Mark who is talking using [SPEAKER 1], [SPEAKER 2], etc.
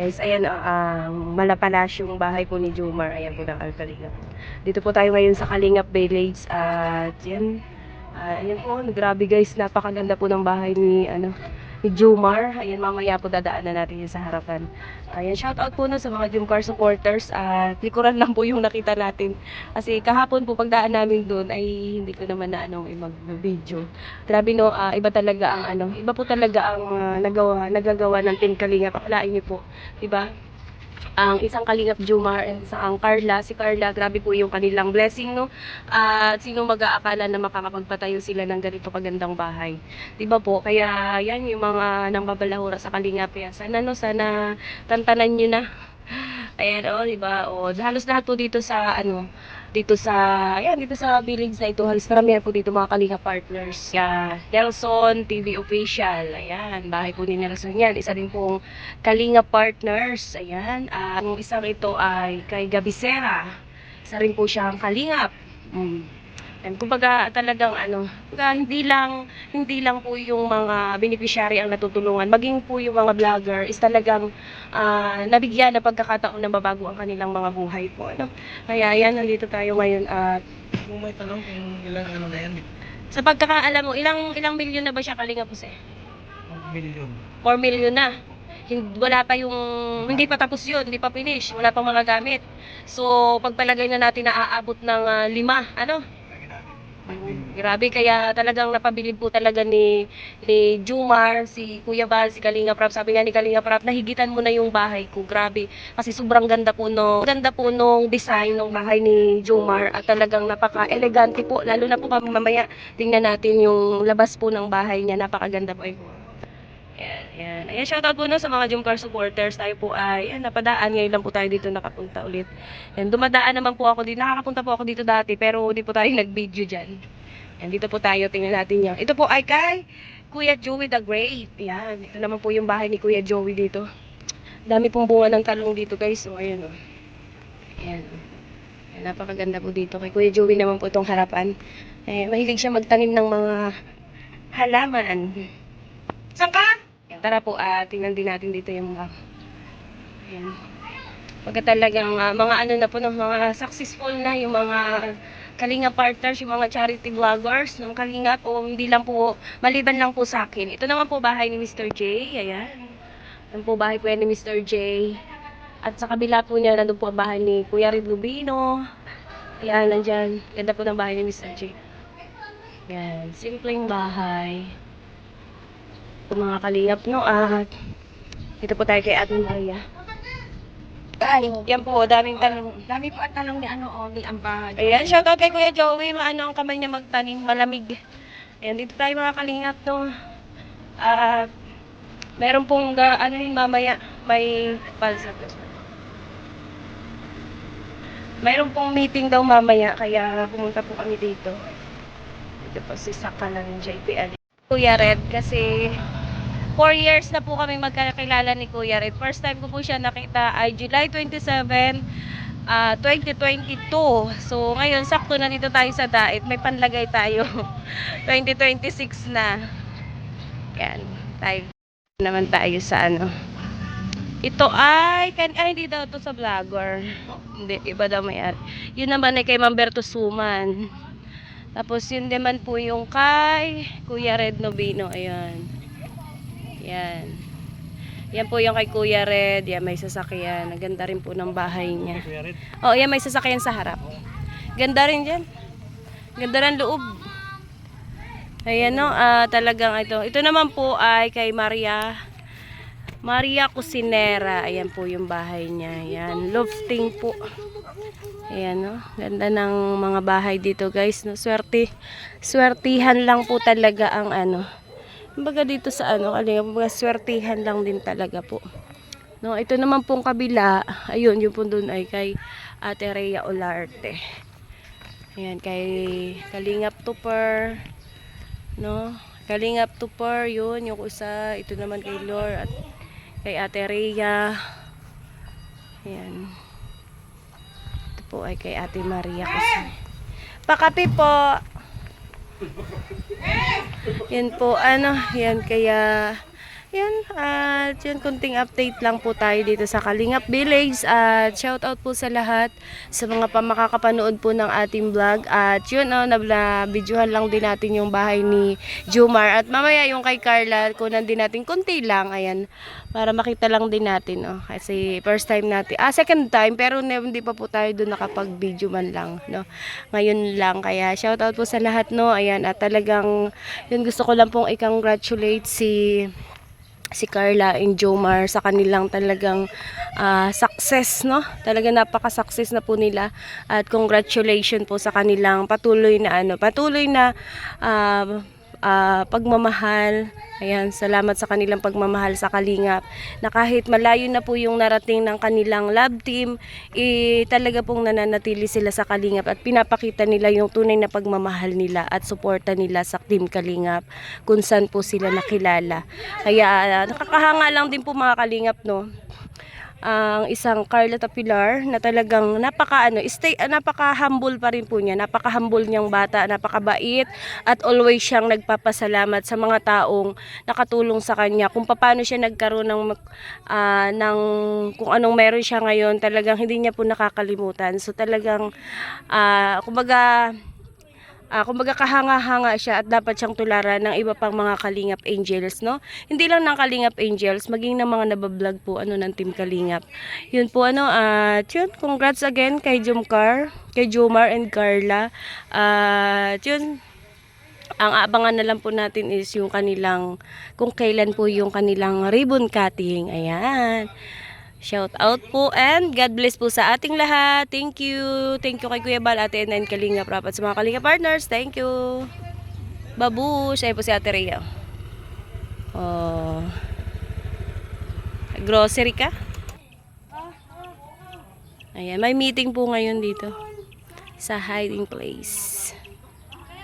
[SPEAKER 1] Guys, ayan, Malapalas yung bahay po ni Jomar. Ayan po ng Kalingap. Dito po tayo ngayon sa Kalingap Village. At yan, ayan po, grabe guys, napakaganda po ng bahay ni Jomar. Ayan, mamaya po dadaanan natin yan sa harapan. Ayan, shoutout po sa mga Jomcar supporters. At likuran lang po yung nakita natin. Kasi kahapon po pagdaan namin doon ay hindi ko naman na mag-video. Grabe no, iba po talaga ang nagagawa ng Team Kalingap. Akalain niyo po, 'di ba? Ang isang Kalingap Jomar and isang Carla, si Carla, grabe po yung kanilang blessing, no? At sino mag-aakala na makakapagpatayo sila ng ganito kagandang bahay. 'Di ba po? Kaya yan yung mga nambabalahura sa Kalingap. Yan. Sana tantanan niyo na. Ayan, oh, 'di ba? Oh, halos lahat po dito sa village na ito, halos karamihan po dito mga Kalinga partners. Yeah, Nelson TV official. Ayan, bahay po ni Nelson yan. Isa din pong Kalinga partners. Ayan, ang isang ito ay kay Gabisera. Isa rin po siyang Kalingap. And kumbaga talagang kumbaga, hindi lang po yung mga beneficiary ang natutulungan, maging po yung mga vlogger is talagang nabigyan ng pagkakataon na mabago ang kanilang mga buhay po, ano. Kaya yan, nandito tayo ngayon at
[SPEAKER 2] Kung may tanong kung ilang na yan,
[SPEAKER 1] sa pagkakaalam mo, ilang milyon na ba siya Kalinga po sir?
[SPEAKER 2] 1 million.
[SPEAKER 1] 4 million na. Wala pa yung, hindi pa tapos yun, hindi pa finish, wala pang mga gamit. So, pagpalagay na natin na aabot ng 5, grabe, kaya talagang napabilib po talaga ni Jomar, si Kuya Val, si Kalinga Prab. Sabi nga ni Kalinga Prab, nahigitan mo na yung bahay ko. Grabe. Kasi sobrang ganda po nung design ng bahay ni Jomar at talagang napaka-elegante po. Lalo na po mamaya tingnan natin yung labas po ng bahay niya. Napakaganda po. Ayan. Ayan, shoutout po sa mga Jomcar supporters. Tayo po ay napadaan. Ngayon lang po tayo dito nakapunta ulit. And dumadaan naman po ako dito. Nakakapunta po ako dito dati pero hindi po tayo nag-video dyan. And dito po tayo. Tingnan natin yan. Ito po ay kay Kuya Joey the Great. Ayan. Ito naman po yung bahay ni Kuya Joey dito. Dami pong bunga ng talong dito guys. So ayan o. Ayan. Ayan, napakaganda po dito. Kay Kuya Joey naman po itong harapan. Ayan, mahilig siya magtanim ng mga halaman. Saan ka? Tara po, tingnan din natin dito yung mga ayan. Pagka talagang mga ng mga successful na yung mga Kalinga partners, yung mga charity vloggers ng Kalinga po, hindi lang po, maliban lang po sa akin. Ito naman po bahay ni Mr. J, ayan. Ito po bahay po yan ni Mr. J. At sa kabila po niya, nandun po ang bahay ni Kuya Red Rubino. Ayan, nandyan. Ganda po ng bahay ni Mr. J. Ayan, simpleng bahay. Mga Kalingap, no? At dito po tayo kay Ate Maria. Ay, yan po, daming tanong.
[SPEAKER 3] Dami po ang tanong ni ni Amba.
[SPEAKER 1] Ayan, shoutout kay Kuya Joey. Maano ang kamay niya magtanim, malamig. Ayan, dito tayo mga Kalingap, no? At meron pong, mamaya, mayroon pong meeting daw mamaya, kaya pumunta po kami dito. Dito po si Saka ng JPL. Kuya Red, kasi 4 years na po kami magkakilala ni Kuya Red. First time ko po siya nakita ay July 27, 2022. So, ngayon, sakto na dito tayo sa Dait. May panlagay tayo. 2026 na. Yan. Tayo naman tayo sa Ito ay, hindi daw to sa vlogger. Hindi, iba daw may-ari. Yun naman ay kay Mamberto Suman. Tapos yun naman po yung kay Kuya Red Nobino. Ayan. Yan. Yan po yung kay Kuya Red. Yan, may sasakyan. Ang ganda rin po ng bahay niya. Oh, yan, may sasakyan sa harap. Ganda rin dyan. Ganda rin loob. Ayan, no. Talagang ito. Ito naman po ay kay Maria Cusinera. Ayan po yung bahay niya. Ayan. Lofting po. Ayan, no. Ganda ng mga bahay dito, guys. No? Swertihan lang po talaga ang kumbaga dito sa kumbaga swertihan lang din talaga po. No, ito naman pong kabila, ayun, yung po doon ay kay Ate Rhea Olarte. Ayan, kay Kalingap Tupper. No, Kalingap Tupper, yun, yung isa. Ito naman kay Lor at kay Ate Rhea. Ayan. Ito po ay kay Ate Maria kasi. Pakapi po. Yan po, yan kaya Yan, at yun, kunting update lang po tayo dito sa Kalingap Village. At shoutout po sa lahat sa mga pamakakapanood po ng ating vlog. At yun, nabla-videohan lang din natin yung bahay ni Jomar. At mamaya yung kay Carla, kunan din natin kunti lang, ayan, para makita lang din natin, oh. Kasi first time natin, second time, pero hindi pa po tayo doon nakapag-video man lang, no. Ngayon lang, kaya shoutout po sa lahat, no. Ayan, at talagang, yun, gusto ko lang pong i-congratulate si Carla and Jomar sa kanilang talagang success, no? Talagang napaka-success na po nila at congratulations po sa kanilang patuloy na pagmamahal. Ayan, salamat sa kanilang pagmamahal sa Kalingap. Na kahit malayo na po yung narating ng kanilang love team, talaga pong nananatili sila sa Kalingap at pinapakita nila yung tunay na pagmamahal nila at suporta nila sa Team Kalingap kung saan po sila nakilala. Kaya nakakahanga lang din po mga Kalingap, no? Ang isang Carla Tapilar na talagang napaka-humble pa rin po niya. Napaka-humble niyang bata, napakabait at always siyang nagpapasalamat sa mga taong nakatulong sa kanya. Kung paano siya nagkaroon ng kung anong meron siya ngayon, talagang hindi niya po nakakalimutan. So talagang kumbaga kahanga-hanga siya at dapat siyang tularan ng iba pang mga Kalingap Angels, no? Hindi lang ng Kalingap Angels, maging ng mga nabablog po ng Team Kalingap. Yun po yun, congrats again kay Jomar and Carla. Yun, ang abangan na lang po natin is yung kung kailan po yung kanilang ribbon cutting. Ayan. Shout out po and God bless po sa ating lahat. Thank you. Thank you kay Kuya Bal, Ate Ena, and Kalingap Rap at sa mga Kalingap partners. Thank you. Babush. Ayun po si Ate Rhea. Oh. Grocery ka? Ayan, may meeting po ngayon dito sa hiding place.